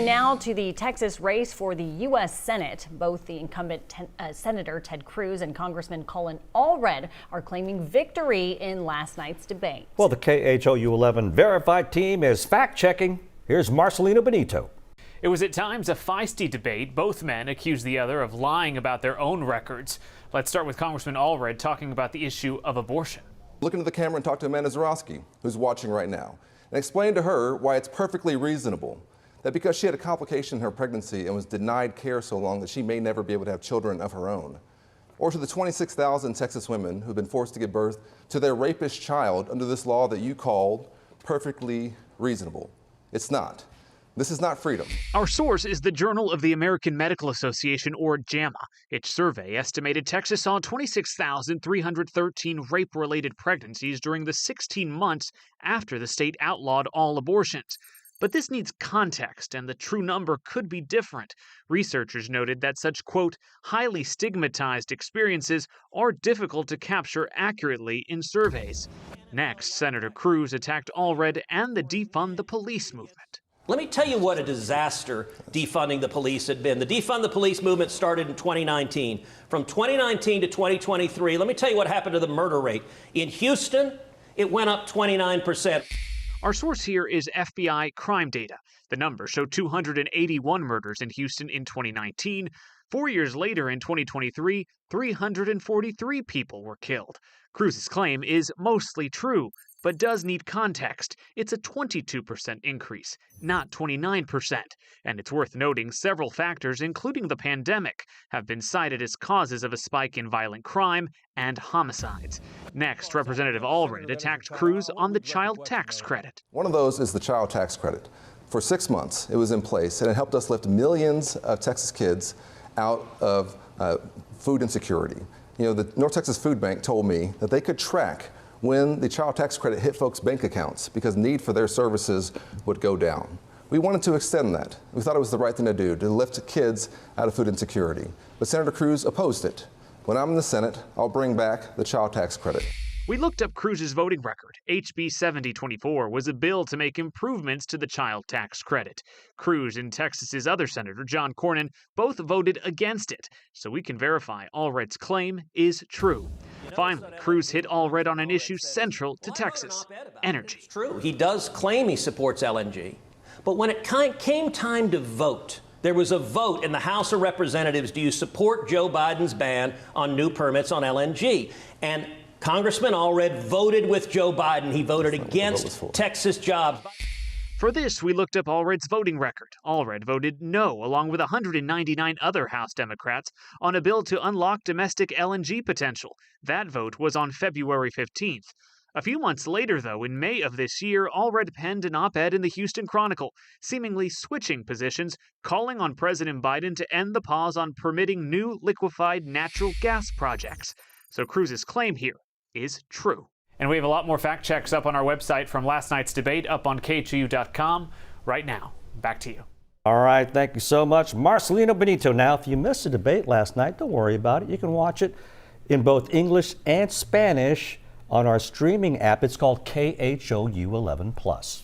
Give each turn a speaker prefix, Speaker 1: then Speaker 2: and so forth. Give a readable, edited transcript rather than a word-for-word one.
Speaker 1: Now to the Texas race for the U.S. Senate. Both the incumbent Senator Ted Cruz and Congressman Colin Allred are claiming victory in last night's debate.
Speaker 2: Well, the KHOU 11 verified team is fact-checking. Here's Marcelino Benito.
Speaker 3: It was at times a feisty debate. Both men accused the other of lying about their own records. Let's start with Congressman Allred talking about the issue of abortion.
Speaker 4: Look into the camera and talk to Amanda Zarowski, who's watching right now, and explain to her why it's perfectly reasonable that because she had a complication in her pregnancy and was denied care so long that she may never be able to have children of her own. Or to the 26,000 Texas women who've been forced to give birth to their rapist child under this law that you called perfectly reasonable. It's not. This is not freedom.
Speaker 3: Our source is the Journal of the American Medical Association, or JAMA. Its survey estimated Texas saw 26,313 rape-related pregnancies during the 16 months after the state outlawed all abortions. But this needs context, and the true number could be different. Researchers noted that such, quote, highly stigmatized experiences are difficult to capture accurately in surveys. Next, Senator Cruz attacked Allred and the defund the police movement.
Speaker 5: Let me tell you what a disaster defunding the police had been. The defund the police movement started in 2019. From 2019 to 2023, let me tell you what happened to the murder rate. In Houston, it went up 29%.
Speaker 3: Our source here is FBI crime data. The numbers show 281 murders in Houston in 2019. 4 years later, in 2023, 343 people were killed. Cruz's claim is mostly true, but does need context. It's a 22% increase, not 29%. And it's worth noting several factors, including the pandemic, have been cited as causes of a spike in violent crime and homicides. Next, Representative Allred attacked Cruz on the child tax credit.
Speaker 4: One of those is the child tax credit. For 6 months, it was in place, and it helped us lift millions of Texas kids out of food insecurity. You know, the North Texas Food Bank told me that they could track when the child tax credit hit folks' bank accounts because need for their services would go down. We wanted to extend that. We thought it was the right thing to do, to lift kids out of food insecurity. But Senator Cruz opposed it. When I'm in the Senate, I'll bring back the child tax credit.
Speaker 3: We looked up Cruz's voting record. HB 7024 was a bill to make improvements to the child tax credit. Cruz and Texas's other senator, John Cornyn, both voted against it, so we can verify Allred's claim is true. Finally, Cruz hit Allred on an issue central to Texas: energy.
Speaker 5: It's true. He does claim he supports LNG, but when it came time to vote, there was a vote in the House of Representatives. Do you support Joe Biden's ban on new permits on LNG? And Congressman Allred voted with Joe Biden. He voted against Texas jobs.
Speaker 3: For this, we looked up Allred's voting record. Allred voted no, along with 199 other House Democrats, on a bill to unlock domestic LNG potential. That vote was on February 15th. A few months later, though, in May of this year, Allred penned an op-ed in the Houston Chronicle, seemingly switching positions, calling on President Biden to end the pause on permitting new liquefied natural gas projects. So Cruz's claim here is true. And we have a lot more fact checks up on our website from last night's debate, up on KHOU.com right now. Back to you.
Speaker 2: All right, thank you so much, Marcelino Benito. Now, if you missed the debate last night, don't worry about it. You can watch it in both English and Spanish on our streaming app. It's called KHOU 11+.